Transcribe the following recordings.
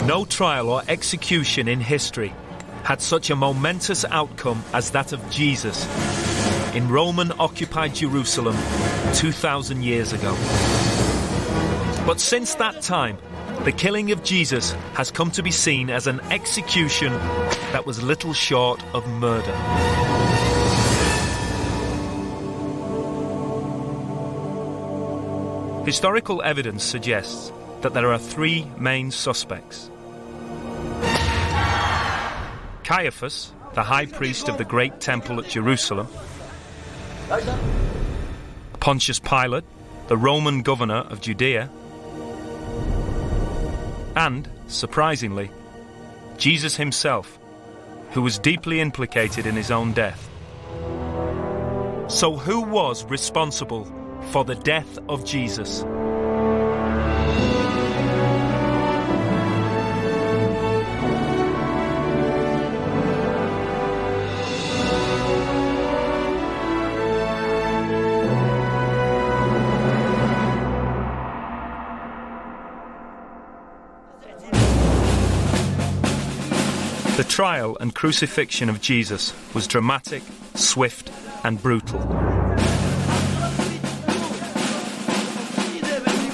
No trial or execution in history had such a momentous outcome as that of Jesus in Roman-occupied Jerusalem 2,000 years ago. But since that time, the killing of Jesus has come to be seen as an execution that was little short of murder. Historical evidence suggests that there are three main suspects. Caiaphas, the high priest of the great temple at Jerusalem. Pontius Pilate, the Roman governor of Judea. And, surprisingly, Jesus himself, who was deeply implicated in his own death. So who was responsible for the death of Jesus? The trial and crucifixion of Jesus was dramatic, swift, and brutal.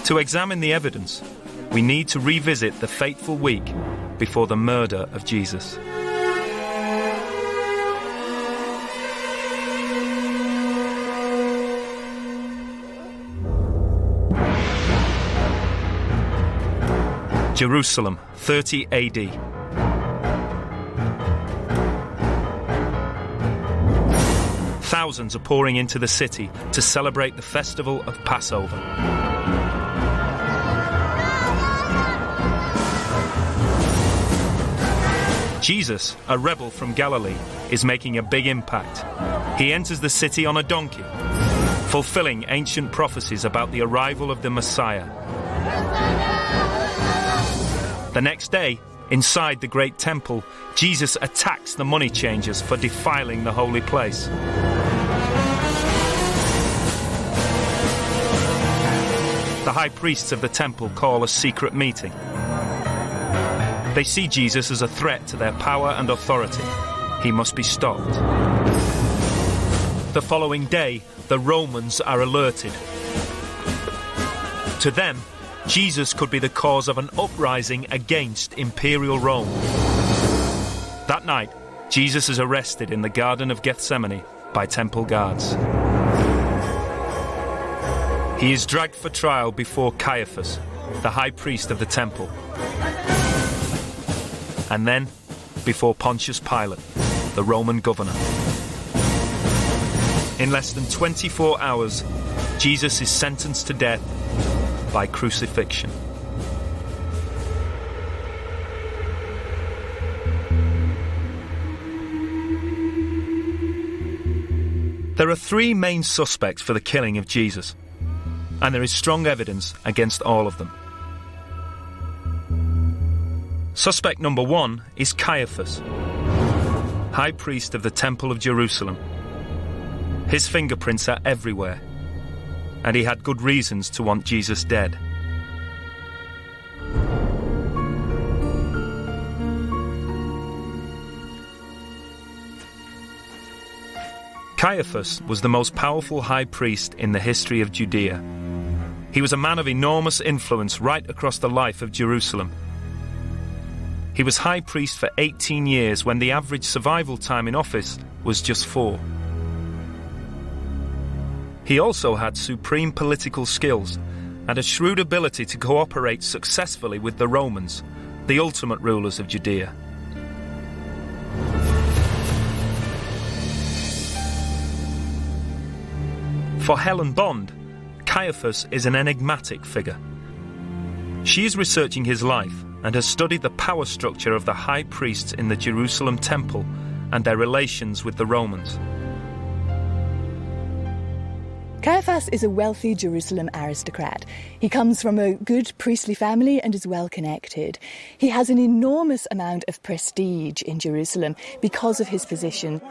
To examine the evidence, we need to revisit the fateful week before the murder of Jesus. Jerusalem, 30 AD. Thousands are pouring into the city to celebrate the festival of Passover. Jesus, a rebel from Galilee, is making a big impact. He enters the city on a donkey, fulfilling ancient prophecies about the arrival of the Messiah. The next day, inside the great temple, Jesus attacks the money changers for defiling the holy place. The high priests of the temple call a secret meeting. They see Jesus as a threat to their power and authority. He must be stopped. The following day, the Romans are alerted. To them, Jesus could be the cause of an uprising against Imperial Rome. That night, Jesus is arrested in the Garden of Gethsemane by temple guards. He is dragged for trial before Caiaphas, the high priest of the temple. And then before Pontius Pilate, the Roman governor. In less than 24 hours, Jesus is sentenced to death by crucifixion. There are three main suspects for the killing of Jesus, and there is strong evidence against all of them. Suspect number one is Caiaphas, high priest of the Temple of Jerusalem. His fingerprints are everywhere, and he had good reasons to want Jesus dead. Caiaphas was the most powerful high priest in the history of Judea. He was a man of enormous influence right across the life of Jerusalem. He was high priest for 18 years when the average survival time in office was just 4. He also had supreme political skills and a shrewd ability to cooperate successfully with the Romans, the ultimate rulers of Judea. For Helen Bond, Caiaphas is an enigmatic figure. She is researching his life and has studied the power structure of the high priests in the Jerusalem temple and their relations with the Romans. Caiaphas is a wealthy Jerusalem aristocrat. He comes from a good priestly family and is well connected. He has an enormous amount of prestige in Jerusalem because of his position.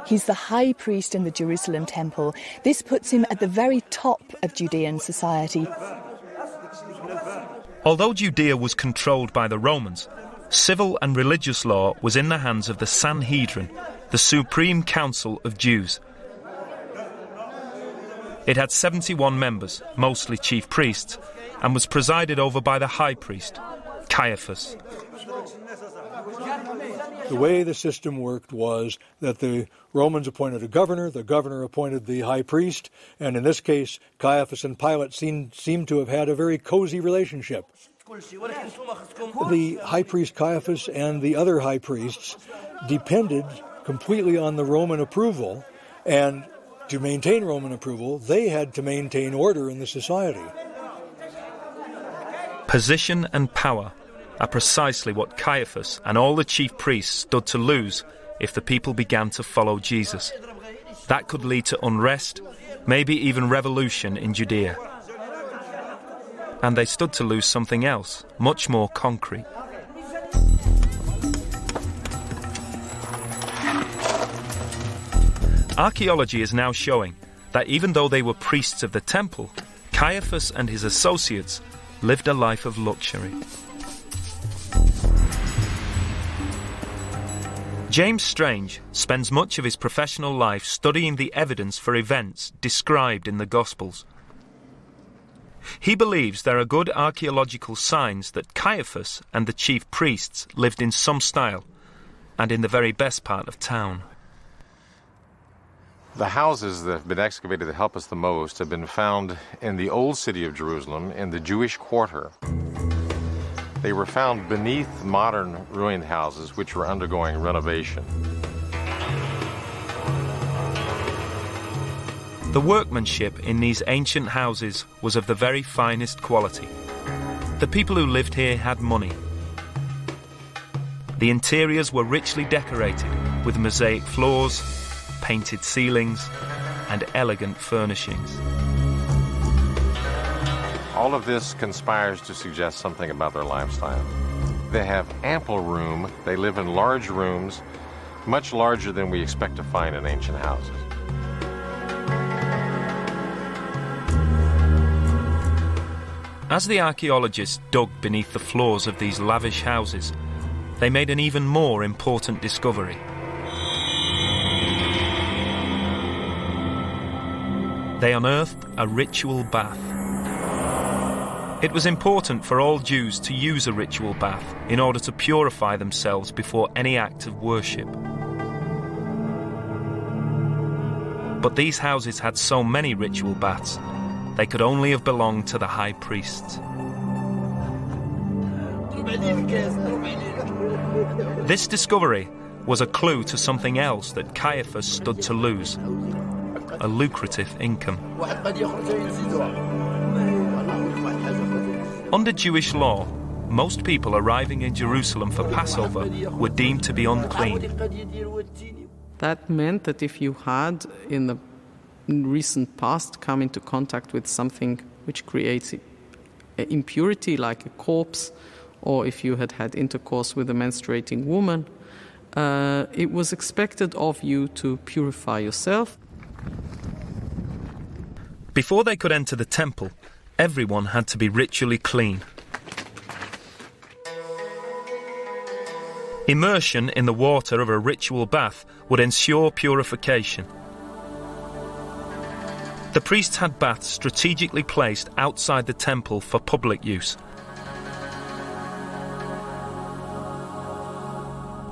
He's the high priest in the Jerusalem temple. This puts him at the very top of Judean society. Although Judea was controlled by the Romans, civil and religious law was in the hands of the Sanhedrin, the supreme council of Jews. It had 71 members, mostly chief priests, and was presided over by the high priest, Caiaphas. The way the system worked was that the Romans appointed a governor, the governor appointed the high priest, and in this case, Caiaphas and Pilate seemed to have had a very cozy relationship. The high priest Caiaphas and the other high priests depended completely on the Roman approval, and to maintain Roman approval, they had to maintain order in the society. Position and power are precisely what Caiaphas and all the chief priests stood to lose if the people began to follow Jesus. That could lead to unrest, maybe even revolution in Judea. And they stood to lose something else, much more concrete. Archaeology is now showing that even though they were priests of the temple, Caiaphas and his associates lived a life of luxury. James Strange spends much of his professional life studying the evidence for events described in the Gospels. He believes there are good archaeological signs that Caiaphas and the chief priests lived in some style, and in the very best part of town. The houses that have been excavated that help us the most have been found in the old city of Jerusalem, in the Jewish quarter. They were found beneath modern ruined houses which were undergoing renovation. The workmanship in these ancient houses was of the very finest quality. The people who lived here had money. The interiors were richly decorated with mosaic floors, painted ceilings, and elegant furnishings. All of this conspires to suggest something about their lifestyle. They have ample room. They live in large rooms, much larger than we expect to find in ancient houses. As the archaeologists dug beneath the floors of these lavish houses, they made an even more important discovery. They unearthed a ritual bath. It was important for all Jews to use a ritual bath in order to purify themselves before any act of worship. But these houses had so many ritual baths, they could only have belonged to the high priests. This discovery was a clue to something else that Caiaphas stood to lose: a lucrative income. Under Jewish law, most people arriving in Jerusalem for Passover were deemed to be unclean. That meant that if you had, in the recent past, come into contact with something which creates impurity, like a corpse, or if you had had intercourse with a menstruating woman, it was expected of you to purify yourself. Before they could enter the temple, everyone had to be ritually clean. Immersion in the water of a ritual bath would ensure purification. The priests had baths strategically placed outside the temple for public use.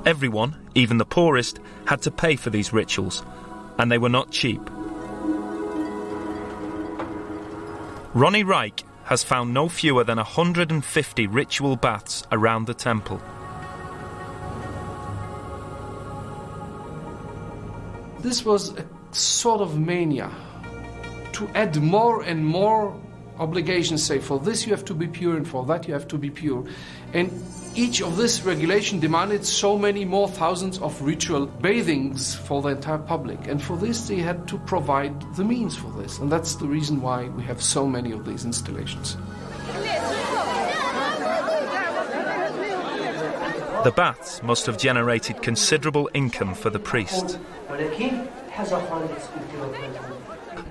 Everyone, even the poorest, had to pay for these rituals, and they were not cheap. Ronnie Reich has found no fewer than 150 ritual baths around the temple. This was a sort of mania to add more and more obligations, say for this you have to be pure and for that you have to be pure. And each of this regulation demanded so many more thousands of ritual bathings for the entire public. And for this they had to provide the means for this. And that's the reason why we have so many of these installations. The baths must have generated considerable income for the priests.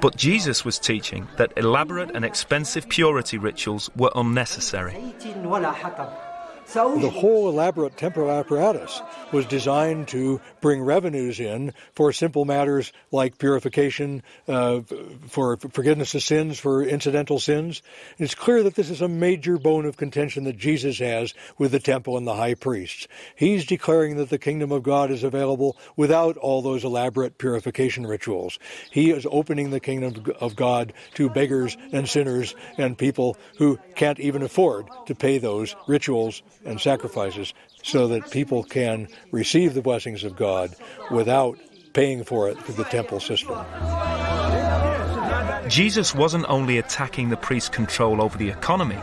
But Jesus was teaching that elaborate and expensive purity rituals were unnecessary. The whole elaborate temporal apparatus was designed to bring revenues in for simple matters like purification, for forgiveness of sins, for incidental sins. And it's clear that this is a major bone of contention that Jesus has with the temple and the high priests. He's declaring that the kingdom of God is available without all those elaborate purification rituals. He is opening the kingdom of God to beggars and sinners and people who can't even afford to pay those rituals and sacrifices, so that people can receive the blessings of God without paying for it through the temple system. Jesus wasn't only attacking the priest's control over the economy,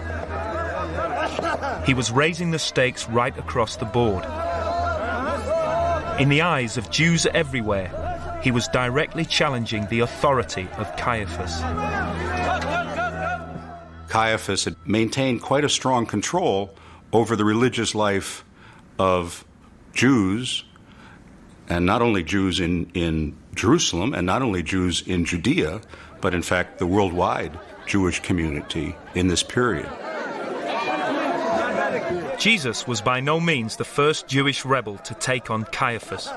he was raising the stakes right across the board. In the eyes of Jews everywhere, he was directly challenging the authority of Caiaphas. Caiaphas had maintained quite a strong control over the religious life of Jews, and not only Jews in Jerusalem, and not only Jews in Judea, but in fact the worldwide Jewish community in this period. Jesus was by no means the first Jewish rebel to take on Caiaphas.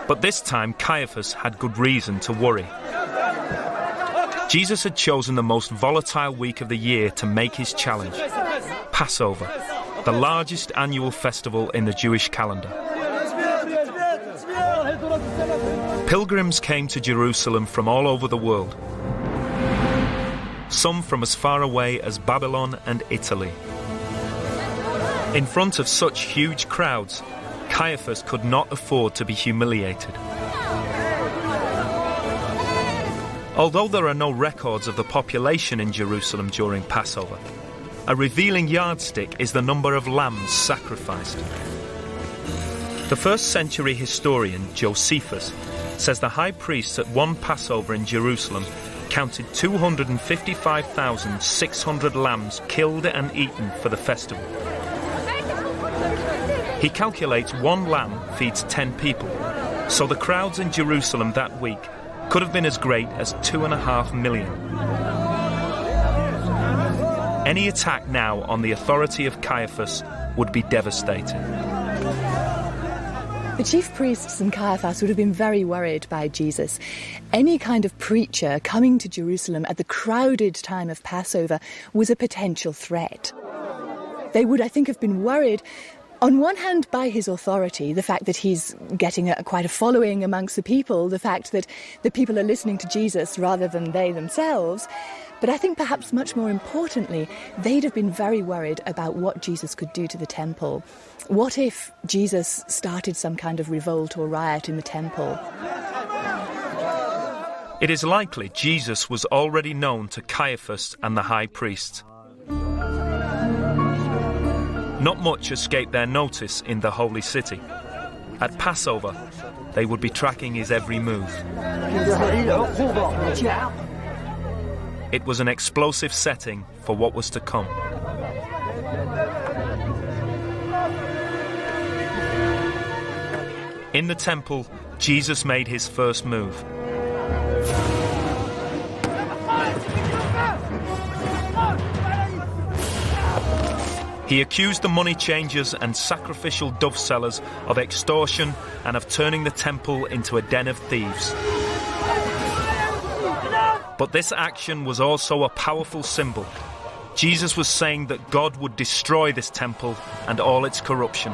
But this time Caiaphas had good reason to worry. Jesus had chosen the most volatile week of the year to make his challenge: Passover, the largest annual festival in the Jewish calendar. Pilgrims came to Jerusalem from all over the world, some from as far away as Babylon and Italy. In front of such huge crowds, Caiaphas could not afford to be humiliated. Although there are no records of the population in Jerusalem during Passover, a revealing yardstick is the number of lambs sacrificed. The first century historian Josephus says the high priests at one Passover in Jerusalem counted 255,600 lambs killed and eaten for the festival. He calculates one lamb feeds 10 people, so the crowds in Jerusalem that week could have been as great as 2.5 million. Any attack now on the authority of Caiaphas would be devastating. The chief priests and Caiaphas would have been very worried by Jesus. Any kind of preacher coming to Jerusalem at the crowded time of Passover was a potential threat. They would, I think, have been worried, on one hand, by his authority, the fact that he's getting quite a following amongst the people, the fact that the people are listening to Jesus rather than they themselves. But I think perhaps much more importantly, they'd have been very worried about what Jesus could do to the temple. What if Jesus started some kind of revolt or riot in the temple? It is likely Jesus was already known to Caiaphas and the high priests. Not much escaped their notice in the Holy City. At Passover, they would be tracking his every move. It was an explosive setting for what was to come. In the temple, Jesus made his first move. He accused the money changers and sacrificial dove sellers of extortion and of turning the temple into a den of thieves. But this action was also a powerful symbol. Jesus was saying that God would destroy this temple and all its corruption.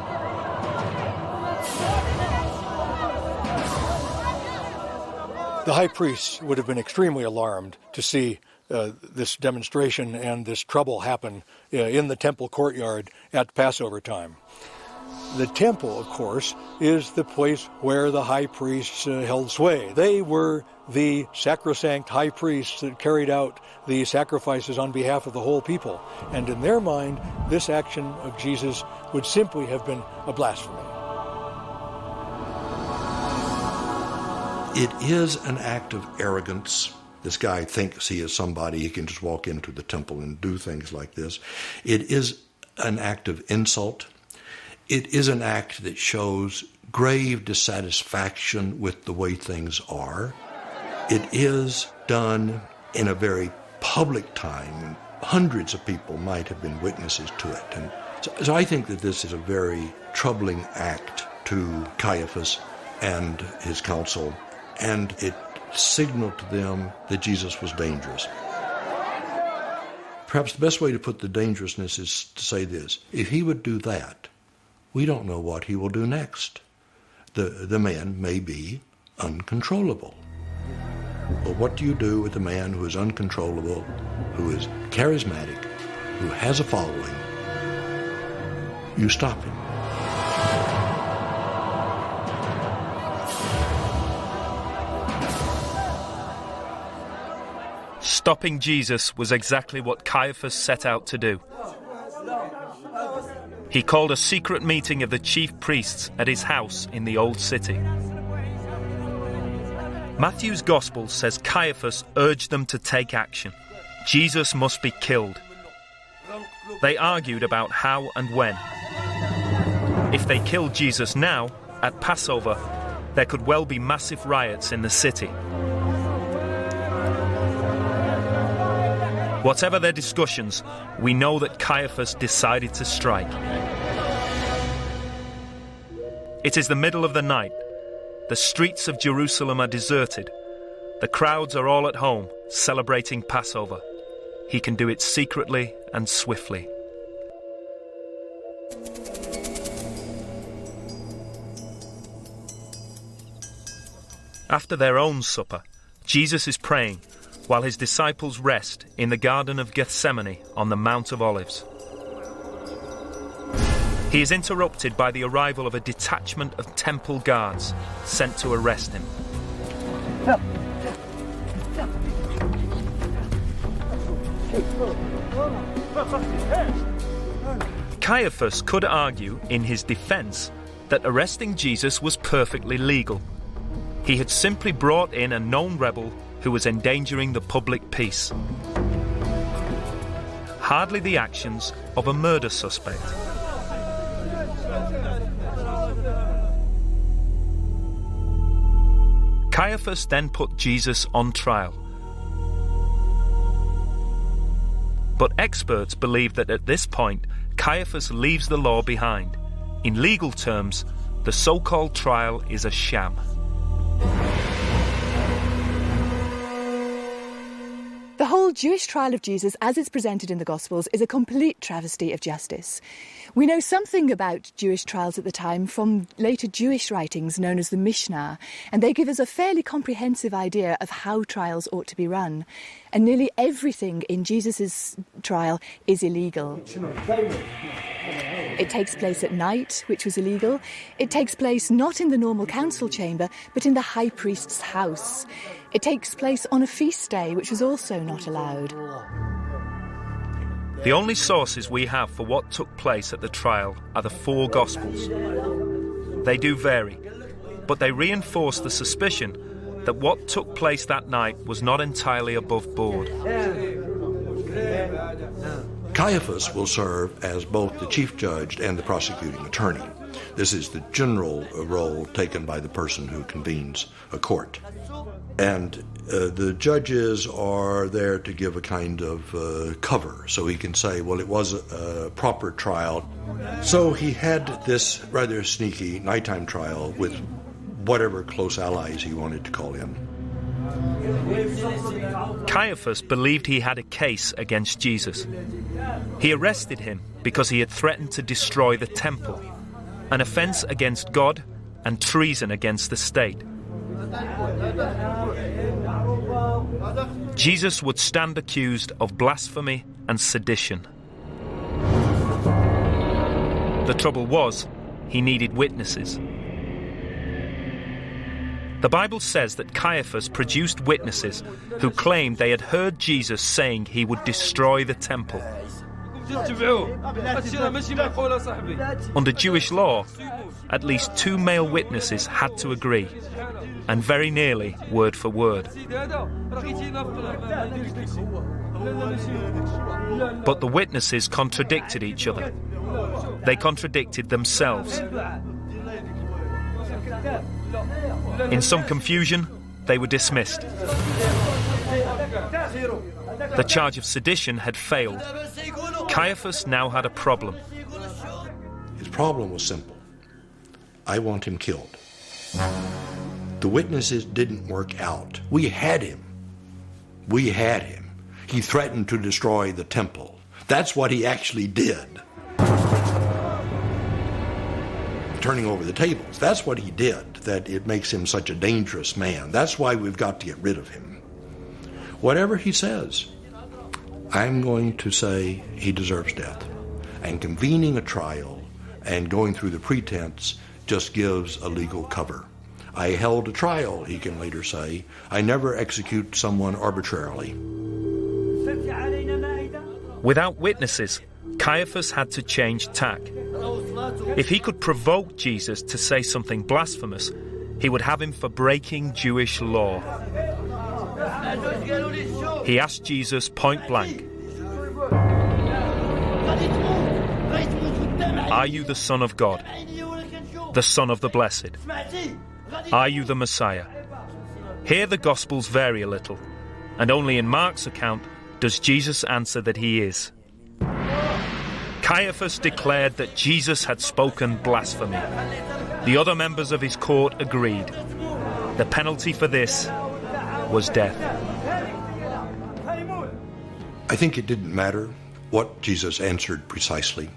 The high priests would have been extremely alarmed to see this demonstration and this trouble happen in the temple courtyard at Passover time. The temple, of course, is the place where the high priests held sway. They were the sacrosanct high priests that carried out the sacrifices on behalf of the whole people. And in their mind, this action of Jesus would simply have been a blasphemy. It is an act of arrogance. This guy thinks he is somebody. He can just walk into the temple and do things like this. It is an act of insult. It is an act that shows grave dissatisfaction with the way things are. It is done in a very public time. Hundreds of people might have been witnesses to it. And so I think that this is a very troubling act to Caiaphas and his council, and it signaled to them that Jesus was dangerous. Perhaps the best way to put the dangerousness is to say this: if he would do that, we don't know what he will do next. The man may be uncontrollable. But what do you do with a man who is uncontrollable, who is charismatic, who has a following? You stop him. Stopping Jesus was exactly what Caiaphas set out to do. He called a secret meeting of the chief priests at his house in the Old City. Matthew's Gospel says Caiaphas urged them to take action. Jesus must be killed. They argued about how and when. If they killed Jesus now, at Passover, there could well be massive riots in the city. Whatever their discussions, we know that Caiaphas decided to strike. It is the middle of the night. The streets of Jerusalem are deserted. The crowds are all at home, celebrating Passover. He can do it secretly and swiftly. After their own supper, Jesus is praying while his disciples rest in the Garden of Gethsemane on the Mount of Olives. He is interrupted by the arrival of a detachment of temple guards sent to arrest him. Caiaphas could argue in his defense that arresting Jesus was perfectly legal. He had simply brought in a known rebel who was endangering the public peace. Hardly the actions of a murder suspect. Caiaphas then put Jesus on trial. But experts believe that at this point, Caiaphas leaves the law behind. In legal terms, the so-called trial is a sham. The whole Jewish trial of Jesus, as it's presented in the Gospels, is a complete travesty of justice. We know something about Jewish trials at the time from later Jewish writings known as the Mishnah, and they give us a fairly comprehensive idea of how trials ought to be run. And nearly everything in Jesus' trial is illegal. It takes place at night, which was illegal. It takes place not in the normal council chamber, but in the high priest's house. It takes place on a feast day, which was also not allowed. The only sources we have for what took place at the trial are the four Gospels. They do vary, but they reinforce the suspicion that what took place that night was not entirely above board. Caiaphas will serve as both the chief judge and the prosecuting attorney. This is the general role taken by the person who convenes a court. And the judges are there to give a kind of cover, so he can say, well, it was a proper trial. So he had this rather sneaky nighttime trial with whatever close allies he wanted to call in. Caiaphas believed he had a case against Jesus. He arrested him because he had threatened to destroy the temple, an offence against God and treason against the state. Jesus would stand accused of blasphemy and sedition. The trouble was, he needed witnesses. The Bible says that Caiaphas produced witnesses who claimed they had heard Jesus saying he would destroy the temple. Under Jewish law, at least 2 male witnesses had to agree, and very nearly word for word. But the witnesses contradicted each other. They contradicted themselves. In some confusion, they were dismissed. The charge of sedition had failed. Caiaphas now had a problem. His problem was simple. I want him killed. The witnesses didn't work out. We had him. We had him. He threatened to destroy the temple. That's what he actually did. Turning over the tables. That's what he did, that it makes him such a dangerous man. That's why we've got to get rid of him. Whatever he says, I'm going to say he deserves death. And convening a trial and going through the pretense just gives a legal cover. I held a trial, he can later say. I never execute someone arbitrarily. Without witnesses, Caiaphas had to change tack. If he could provoke Jesus to say something blasphemous, he would have him for breaking Jewish law. He asked Jesus point blank, "Are you the Son of God, the Son of the Blessed? Are you the Messiah?" Here the Gospels vary a little, and only in Mark's account does Jesus answer that he is. Caiaphas declared that Jesus had spoken blasphemy. The other members of his court agreed. The penalty for this was death. I think it didn't matter what Jesus answered precisely.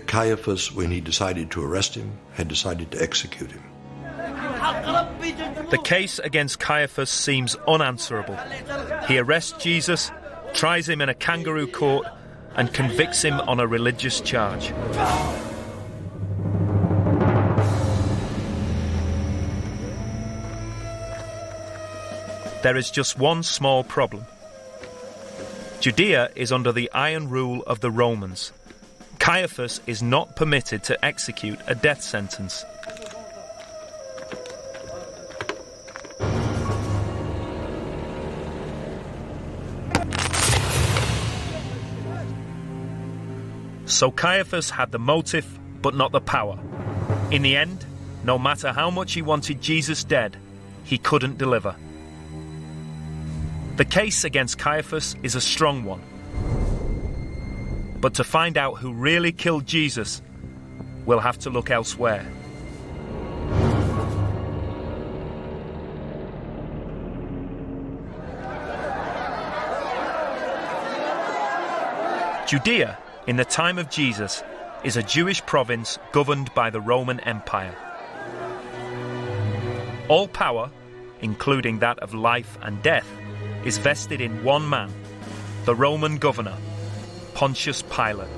Caiaphas, when he decided to arrest him, had decided to execute him. The case against Caiaphas seems unanswerable. He arrests Jesus, tries him in a kangaroo court, and convicts him on a religious charge. There is just one small problem. Judea is under the iron rule of the Romans. Caiaphas is not permitted to execute a death sentence. So Caiaphas had the motive, but not the power. In the end, no matter how much he wanted Jesus dead, he couldn't deliver. The case against Caiaphas is a strong one. But to find out who really killed Jesus, we'll have to look elsewhere. Judea, in the time of Jesus, is a Jewish province governed by the Roman Empire. All power, including that of life and death, is vested in one man, the Roman governor, Pontius Pilate.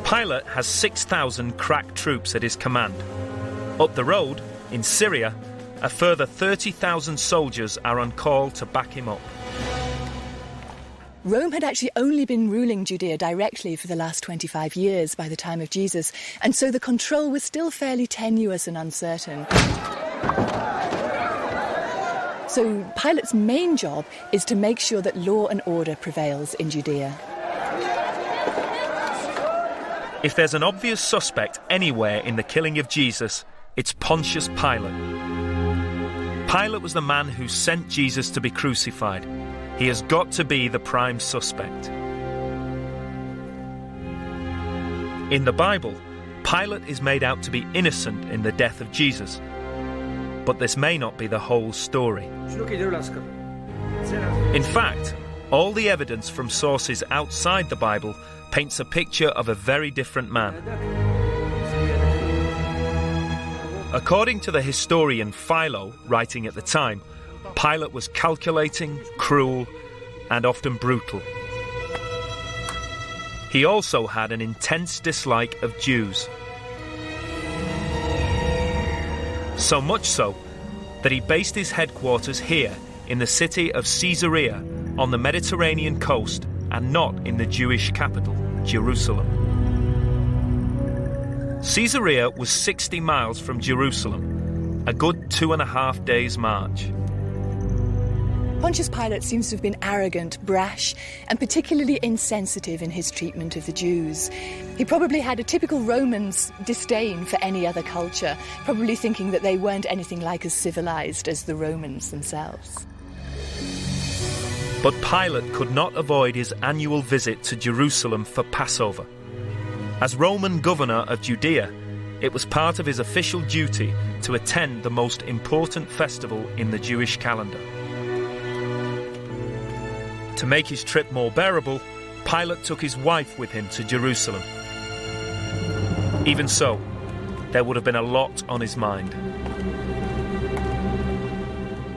Pilate has 6,000 crack troops at his command. Up the road, in Syria, a further 30,000 soldiers are on call to back him up. Rome had actually only been ruling Judea directly for the last 25 years by the time of Jesus, and so the control was still fairly tenuous and uncertain. So Pilate's main job is to make sure that law and order prevails in Judea. If there's an obvious suspect anywhere in the killing of Jesus, it's Pontius Pilate. Pilate was the man who sent Jesus to be crucified. He has got to be the prime suspect. In the Bible, Pilate is made out to be innocent in the death of Jesus. But this may not be the whole story. In fact, all the evidence from sources outside the Bible paints a picture of a very different man. According to the historian Philo, writing at the time, Pilate was calculating, cruel, and often brutal. He also had an intense dislike of Jews. So much so that he based his headquarters here in the city of Caesarea on the Mediterranean coast and not in the Jewish capital, Jerusalem. Caesarea was 60 miles from Jerusalem, a good 2.5 days' march. Pontius Pilate seems to have been arrogant, brash, and particularly insensitive in his treatment of the Jews. He probably had a typical Roman's disdain for any other culture, probably thinking that they weren't anything like as civilized as the Romans themselves. But Pilate could not avoid his annual visit to Jerusalem for Passover. As Roman governor of Judea, it was part of his official duty to attend the most important festival in the Jewish calendar. To make his trip more bearable, Pilate took his wife with him to Jerusalem. Even so, there would have been a lot on his mind.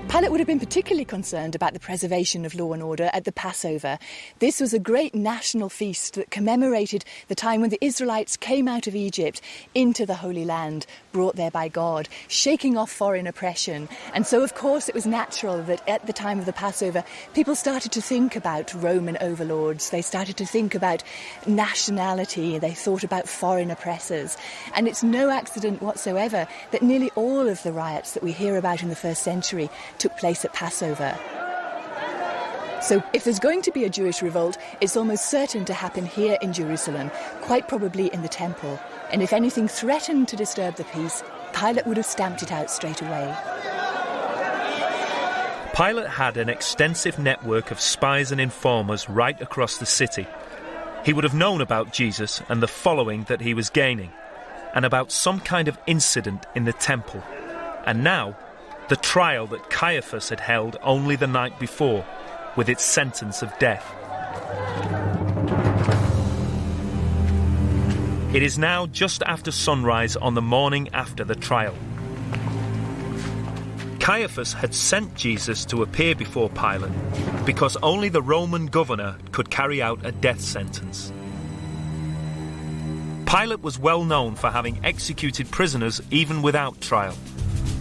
Pilate would have been particularly concerned about the preservation of law and order at the Passover. This was a great national feast that commemorated the time when the Israelites came out of Egypt into the Holy Land, brought there by God, shaking off foreign oppression. And so, of course, it was natural that at the time of the Passover, people started to think about Roman overlords. They started to think about nationality. They thought about foreign oppressors. And it's no accident whatsoever that nearly all of the riots that we hear about in the first century took place at Passover. So if there's going to be a Jewish revolt, it's almost certain to happen here in Jerusalem, quite probably in the temple. And if anything threatened to disturb the peace, Pilate would have stamped it out straight away. Pilate had an extensive network of spies and informers right across the city. He would have known about Jesus and the following that he was gaining, and about some kind of incident in the temple. And now, the trial that Caiaphas had held only the night before, with its sentence of death. It is now just after sunrise on the morning after the trial. Caiaphas had sent Jesus to appear before Pilate because only the Roman governor could carry out a death sentence. Pilate was well known for having executed prisoners even without trial,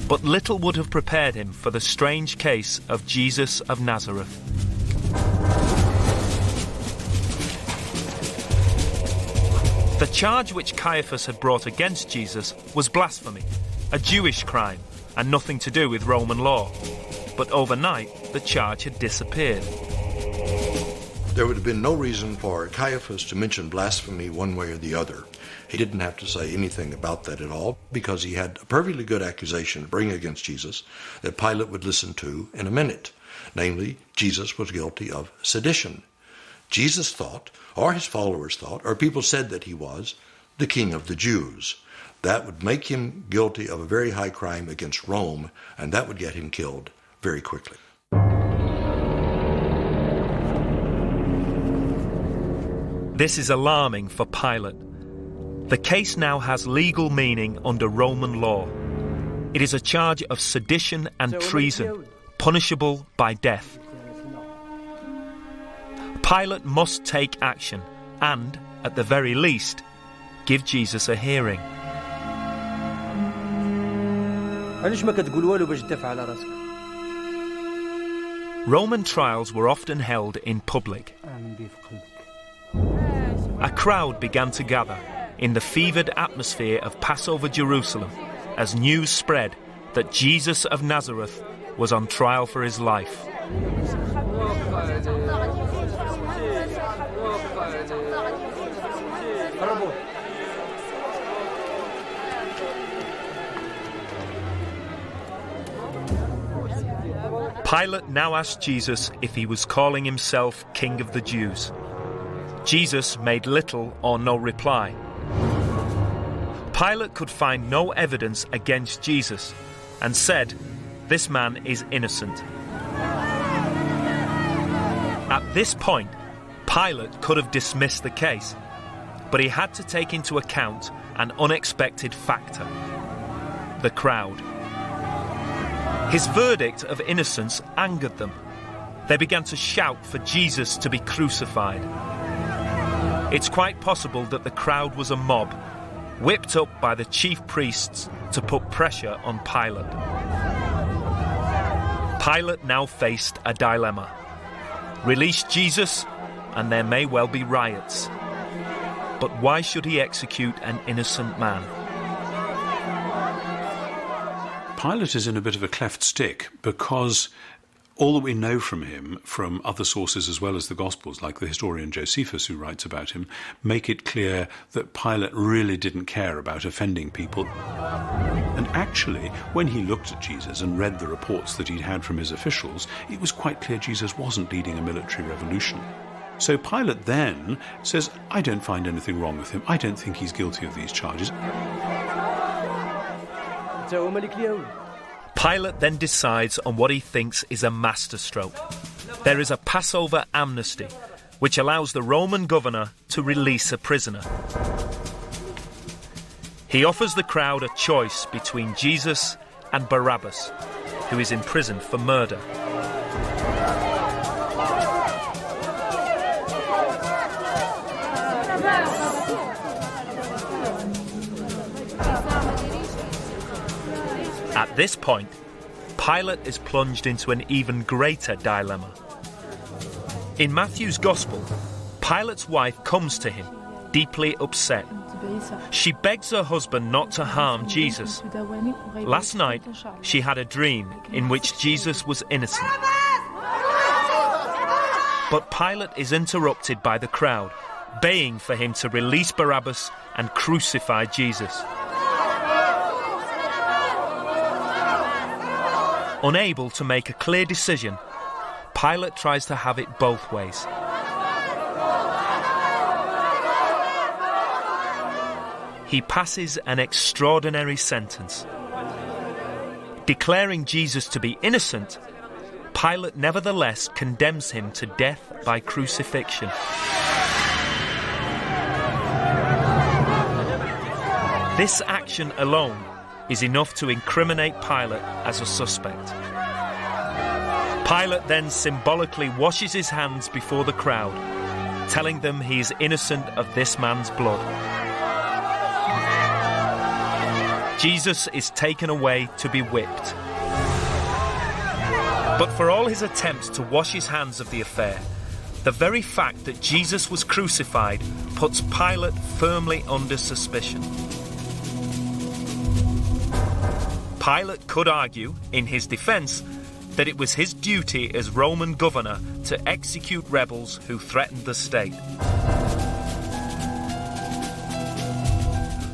but little would have prepared him for the strange case of Jesus of Nazareth. The charge which Caiaphas had brought against Jesus was blasphemy, a Jewish crime, and nothing to do with Roman law. But overnight, the charge had disappeared. There would have been no reason for Caiaphas to mention blasphemy one way or the other. He didn't have to say anything about that at all because he had a perfectly good accusation to bring against Jesus that Pilate would listen to in a minute. Namely, Jesus was guilty of sedition. Jesus thought, or his followers thought, or people said that he was the king of the Jews. That would make him guilty of a very high crime against Rome, and that would get him killed very quickly. This is alarming for Pilate. The case now has legal meaning under Roman law. It is a charge of sedition and treason, punishable by death. Pilate must take action and, at the very least, give Jesus a hearing. Roman trials were often held in public. A crowd began to gather in the fevered atmosphere of Passover Jerusalem as news spread that Jesus of Nazareth was on trial for his life. Pilate now asked Jesus if he was calling himself King of the Jews. Jesus made little or no reply. Pilate could find no evidence against Jesus and said, "This man is innocent." At this point, Pilate could have dismissed the case, but he had to take into account an unexpected factor: the crowd. His verdict of innocence angered them. They began to shout for Jesus to be crucified. It's quite possible that the crowd was a mob, whipped up by the chief priests to put pressure on Pilate. Pilate now faced a dilemma. Release Jesus, and there may well be riots. But why should he execute an innocent man? Pilate is in a bit of a cleft stick because All that we know from him, from other sources as well as the Gospels, like the historian Josephus who writes about him, make it clear that Pilate really didn't care about offending people. And actually, when he looked at Jesus and read the reports that he'd had from his officials, it was quite clear Jesus wasn't leading a military revolution. So Pilate then says, I don't find anything wrong with him. I don't think he's guilty of these charges. Pilate then decides on what he thinks is a masterstroke. There is a Passover amnesty, which allows the Roman governor to release a prisoner. He offers the crowd a choice between Jesus and Barabbas, who is imprisoned for murder. At this point, Pilate is plunged into an even greater dilemma. In Matthew's Gospel, Pilate's wife comes to him, deeply upset. She begs her husband not to harm Jesus. Last night, she had a dream in which Jesus was innocent. But Pilate is interrupted by the crowd, baying for him to release Barabbas and crucify Jesus. Unable to make a clear decision, Pilate tries to have it both ways. He passes an extraordinary sentence. Declaring Jesus to be innocent, Pilate nevertheless condemns him to death by crucifixion. This action alone is enough to incriminate Pilate as a suspect. Pilate then symbolically washes his hands before the crowd, telling them he is innocent of this man's blood. Jesus is taken away to be whipped. But for all his attempts to wash his hands of the affair, the very fact that Jesus was crucified puts Pilate firmly under suspicion. Pilate could argue, in his defence, that it was his duty as Roman governor to execute rebels who threatened the state.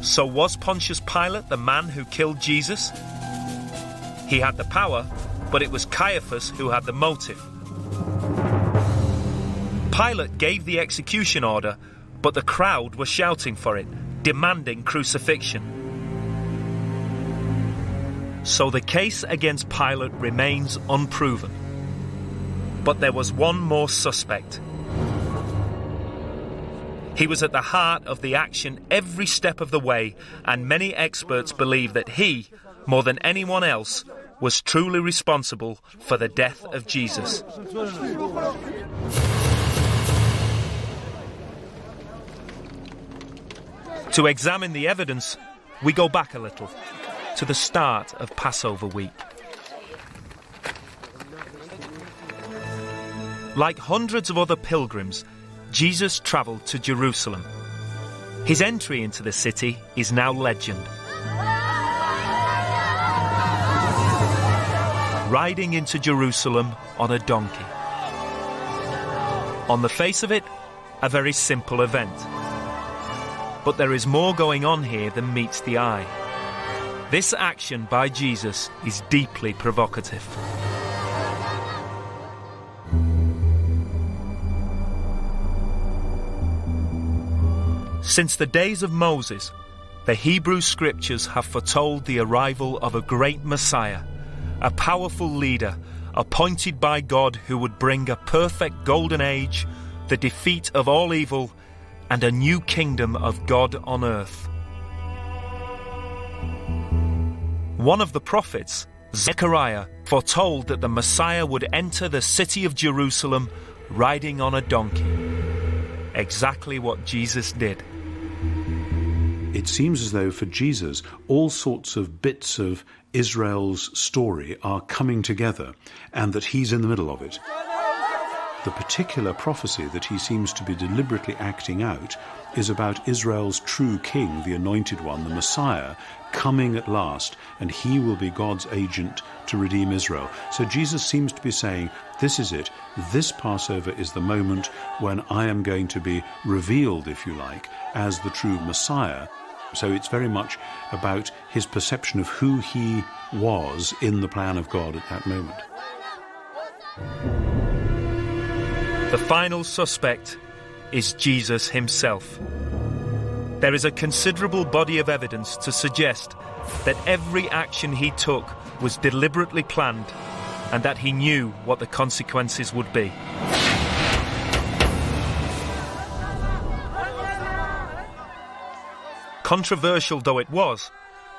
So was Pontius Pilate the man who killed Jesus? He had the power, but it was Caiaphas who had the motive. Pilate gave the execution order, but the crowd were shouting for it, demanding crucifixion. So the case against Pilate remains unproven. But there was one more suspect. He was at the heart of the action every step of the way, and many experts believe that he, more than anyone else, was truly responsible for the death of Jesus. To examine the evidence, we go back a little, to the start of Passover week. Like hundreds of other pilgrims, Jesus travelled to Jerusalem. His entry into the city is now legend. Riding into Jerusalem on a donkey. On the face of it, a very simple event. But there is more going on here than meets the eye. This action by Jesus is deeply provocative. Since the days of Moses, the Hebrew scriptures have foretold the arrival of a great Messiah, a powerful leader, appointed by God who would bring a perfect golden age, the defeat of all evil, and a new kingdom of God on earth. One of the prophets, Zechariah, foretold that the Messiah would enter the city of Jerusalem riding on a donkey. Exactly what Jesus did. It seems as though for Jesus, all sorts of bits of Israel's story are coming together, and that he's in the middle of it. the particular prophecy that he seems to be deliberately acting out is about Israel's true king, the anointed one, the Messiah, coming at last, and he will be God's agent to redeem Israel. So Jesus seems to be saying, this is it. This Passover is the moment when I am going to be revealed, if you like, as the true Messiah. So it's very much about his perception of who he was in the plan of God at that moment. The final suspect is Jesus himself. There is a considerable body of evidence to suggest that every action he took was deliberately planned and that he knew what the consequences would be. Controversial though it was,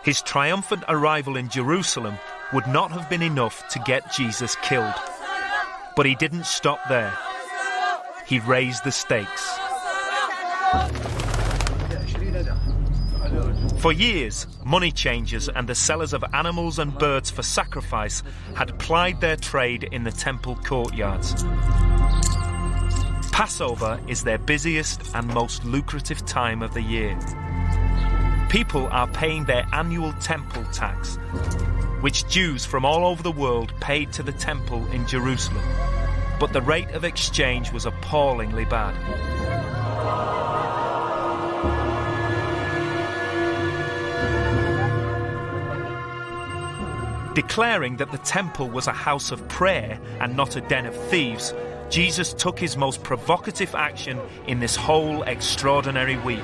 his triumphant arrival in Jerusalem would not have been enough to get Jesus killed. But he didn't stop there. He raised the stakes. For years, money changers and the sellers of animals and birds for sacrifice had plied their trade in the temple courtyards. Passover is their busiest and most lucrative time of the year. People are paying their annual temple tax, which Jews from all over the world paid to the temple in Jerusalem. But the rate of exchange was appallingly bad. Declaring that the temple was a house of prayer and not a den of thieves, Jesus took his most provocative action in this whole extraordinary week.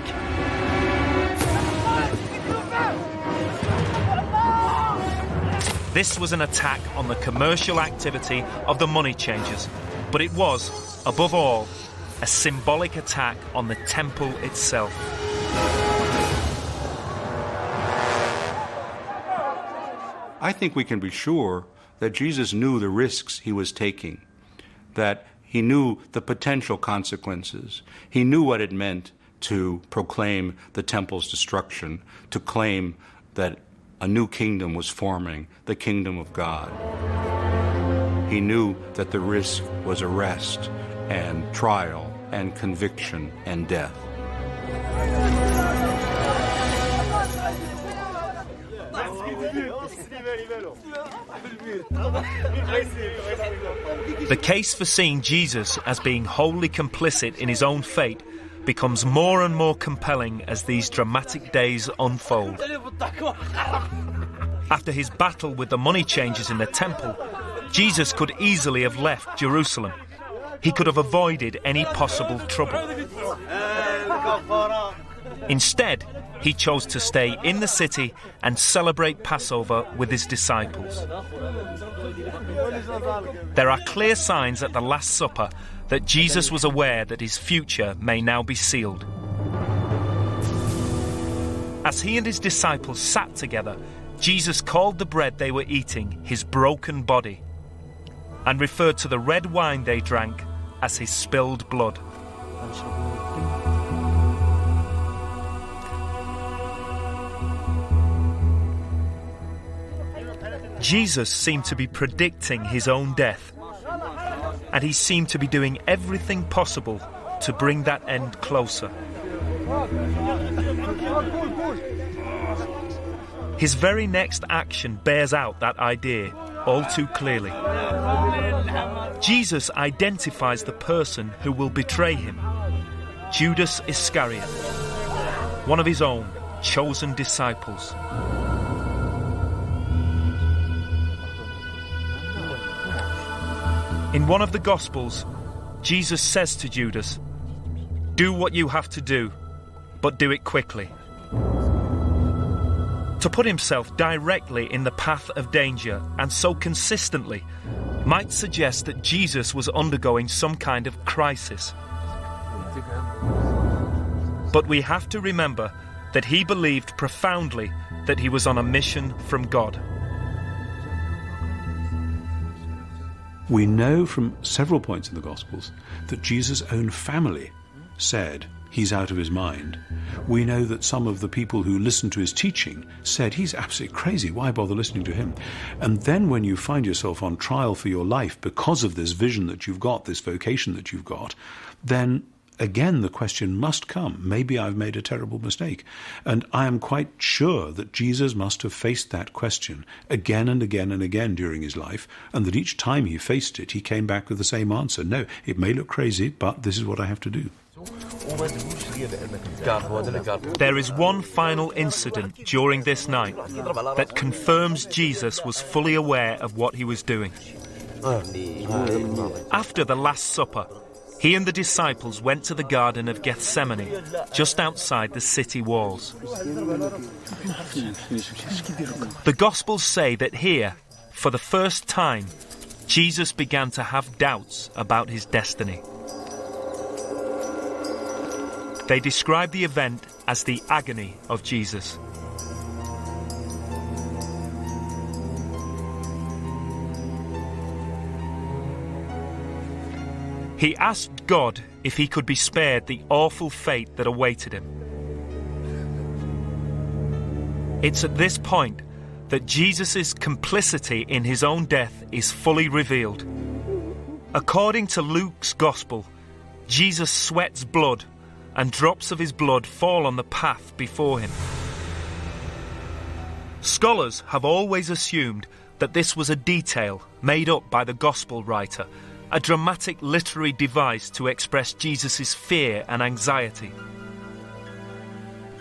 This was an attack on the commercial activity of the money changers, but it was, above all, a symbolic attack on the temple itself. I think we can be sure that Jesus knew the risks he was taking, that he knew the potential consequences. He knew what it meant to proclaim the temple's destruction, to claim that a new kingdom was forming, the kingdom of God. He knew that the risk was arrest and trial and conviction and death. The case for seeing Jesus as being wholly complicit in his own fate becomes more and more compelling as these dramatic days unfold. After his battle with the money changers in the temple, Jesus could easily have left Jerusalem. He could have avoided any possible trouble. Instead, he chose to stay in the city and celebrate Passover with his disciples. There are clear signs at the Last Supper that Jesus was aware that his future may now be sealed. As he and his disciples sat together, Jesus called the bread they were eating his broken body and referred to the red wine they drank as his spilled blood. Jesus seemed to be predicting his own death, and he seemed to be doing everything possible to bring that end closer. His very next action bears out that idea all too clearly. Jesus identifies the person who will betray him, Judas Iscariot, one of his own chosen disciples. In one of the Gospels, Jesus says to Judas, "Do what you have to do, but do it quickly." To put himself directly in the path of danger, and so consistently, might suggest that Jesus was undergoing some kind of crisis. But we have to remember that he believed profoundly that he was on a mission from God. We know from several points in the Gospels that Jesus' own family said he's out of his mind. We know that some of the people who listened to his teaching said, he's absolutely crazy, why bother listening to him? And then when you find yourself on trial for your life because of this vision that you've got, this vocation that you've got, then again the question must come, maybe I've made a terrible mistake. And I am quite sure that Jesus must have faced that question again and again and again during his life, and that each time he faced it, he came back with the same answer. No, it may look crazy, but this is what I have to do. There is one final incident during this night that confirms Jesus was fully aware of what he was doing. After the Last Supper, he and the disciples went to the Garden of Gethsemane, just outside the city walls. The Gospels say that here, for the first time, Jesus began to have doubts about his destiny. They describe the event as the agony of Jesus. He asked God if he could be spared the awful fate that awaited him. It's at this point that Jesus' complicity in his own death is fully revealed. According to Luke's Gospel, Jesus sweats blood, and drops of his blood fall on the path before him. Scholars have always assumed that this was a detail made up by the Gospel writer, a dramatic literary device to express Jesus' fear and anxiety.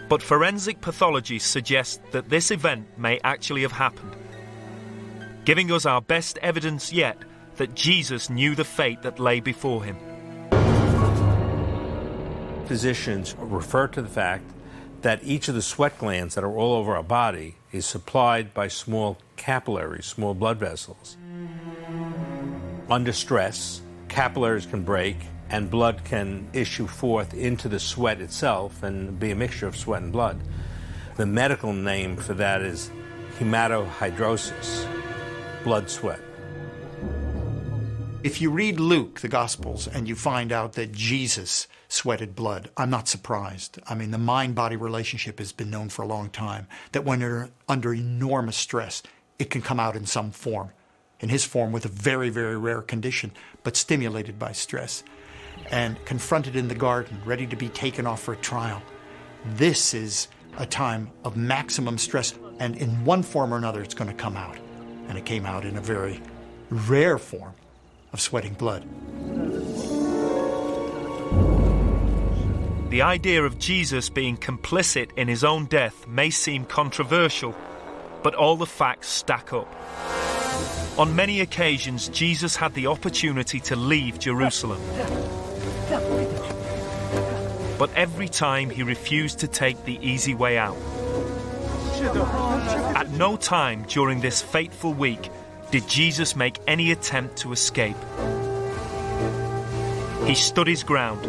But forensic pathology suggests that this event may actually have happened, giving us our best evidence yet that Jesus knew the fate that lay before him. Physicians refer to the fact that each of the sweat glands that are all over our body is supplied by small capillaries, small blood vessels. Under stress, capillaries can break and blood can issue forth into the sweat itself and be a mixture of sweat and blood. The medical name for that is hematohidrosis, blood sweat. If you read Luke, the Gospels, and you find out that Jesus sweated blood, I'm not surprised. I mean, the mind-body relationship has been known for a long time, that when you're under enormous stress, it can come out in some form. In his form, with a very, very rare condition, but stimulated by stress. And confronted in the garden, ready to be taken off for a trial. This is a time of maximum stress, and in one form or another, it's going to come out. And it came out in a very rare form of sweating blood. The idea of Jesus being complicit in his own death may seem controversial, but all the facts stack up. On many occasions, Jesus had the opportunity to leave Jerusalem. But every time he refused to take the easy way out. At no time during this fateful week did Jesus make any attempt to escape. He stood his ground.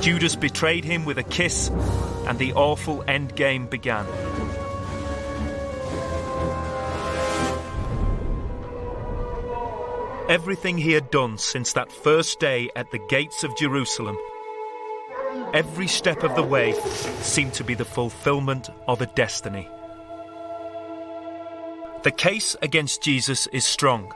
Judas betrayed him with a kiss, and the awful end game began. Everything he had done since that first day at the gates of Jerusalem, every step of the way seemed to be the fulfillment of a destiny. The case against Jesus is strong.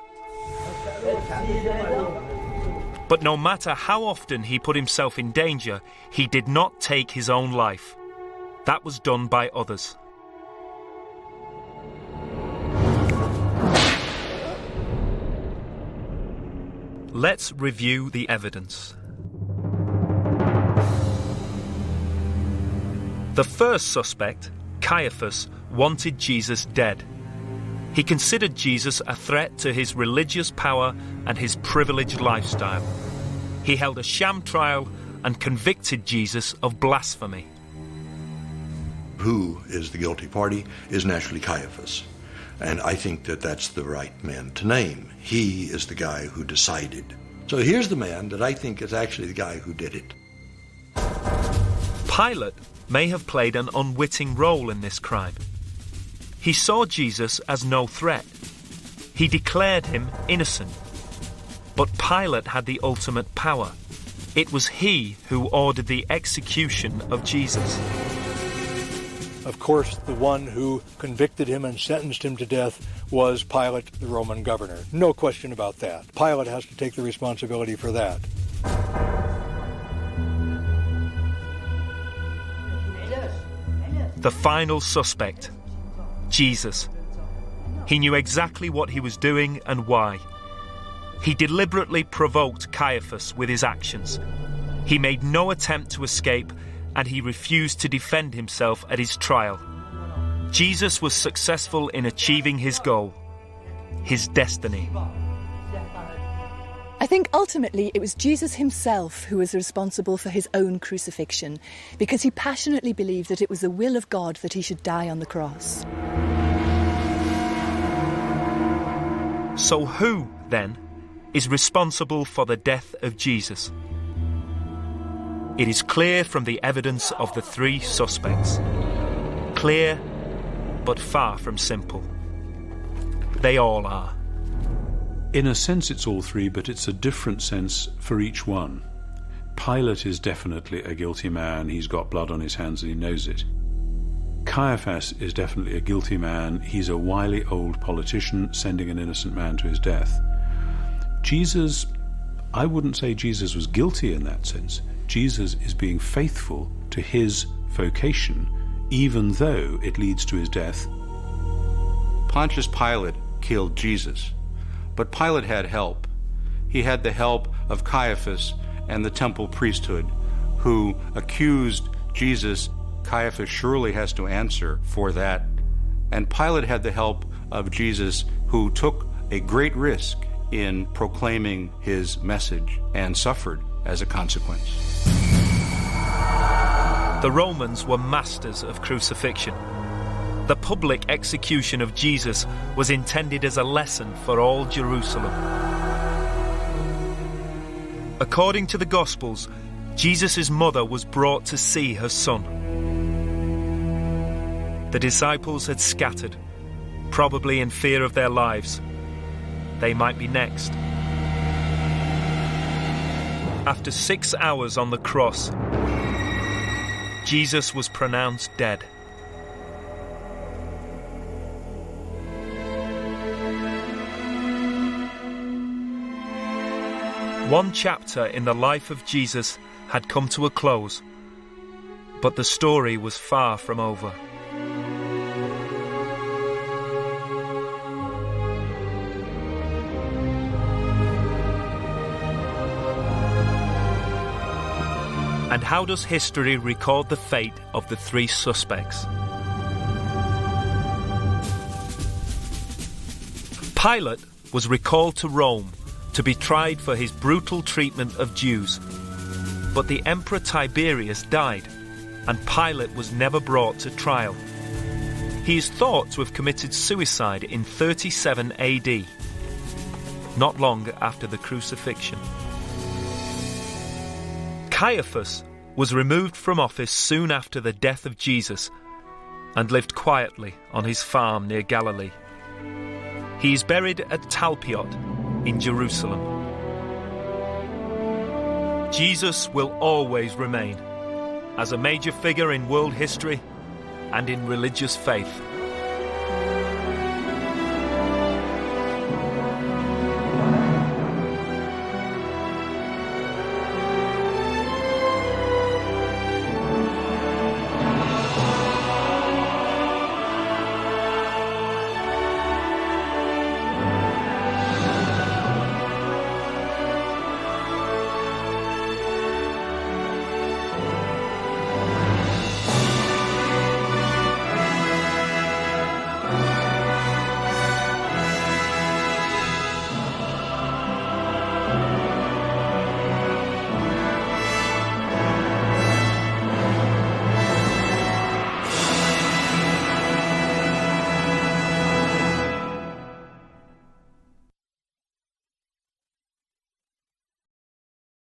But no matter how often he put himself in danger, he did not take his own life. That was done by others. Let's review the evidence. The first suspect, Caiaphas, wanted Jesus dead. He considered Jesus a threat to his religious power and his privileged lifestyle. He held a sham trial and convicted Jesus of blasphemy. Who is the guilty party is naturally Caiaphas. And I think that that's the right man to name. He is the guy who decided. So here's the man that I think is actually the guy who did it. Pilate may have played an unwitting role in this crime. He saw Jesus as no threat. He declared him innocent. But Pilate had the ultimate power. It was he who ordered the execution of Jesus. Of course, the one who convicted him and sentenced him to death was Pilate, the Roman governor. No question about that. Pilate has to take the responsibility for that. The final suspect, Jesus. He knew exactly what he was doing and why. He deliberately provoked Caiaphas with his actions. He made no attempt to escape, and he refused to defend himself at his trial. Jesus was successful in achieving his goal, his destiny. I think ultimately it was Jesus himself who was responsible for his own crucifixion, because he passionately believed that it was the will of God that he should die on the cross. So who, then, is responsible for the death of Jesus? It is clear from the evidence of the three suspects. Clear, but far from simple. They all are. In a sense it's all three, but it's a different sense for each one. Pilate is definitely a guilty man. He's got blood on his hands and he knows it. Caiaphas is definitely a guilty man. He's a wily old politician sending an innocent man to his death. Jesus, I wouldn't say Jesus was guilty in that sense. Jesus is being faithful to his vocation, even though it leads to his death. Pontius Pilate killed Jesus, but Pilate had help. He had the help of Caiaphas and the temple priesthood, who accused Jesus. Caiaphas surely has to answer for that. And Pilate had the help of Jesus, who took a great risk in proclaiming his message and suffered as a consequence. The Romans were masters of crucifixion. The public execution of Jesus was intended as a lesson for all Jerusalem. According to the Gospels, Jesus' mother was brought to see her son. The disciples had scattered, probably in fear of their lives. They might be next. After 6 hours on the cross, Jesus was pronounced dead. One chapter in the life of Jesus had come to a close, but the story was far from over. And how does history record the fate of the three suspects? Pilate was recalled to Rome to be tried for his brutal treatment of Jews. But the Emperor Tiberius died, and Pilate was never brought to trial. He is thought to have committed suicide in 37 AD, not long after the crucifixion. Caiaphas was removed from office soon after the death of Jesus and lived quietly on his farm near Galilee. He is buried at Talpiot in Jerusalem. Jesus will always remain as a major figure in world history and in religious faith.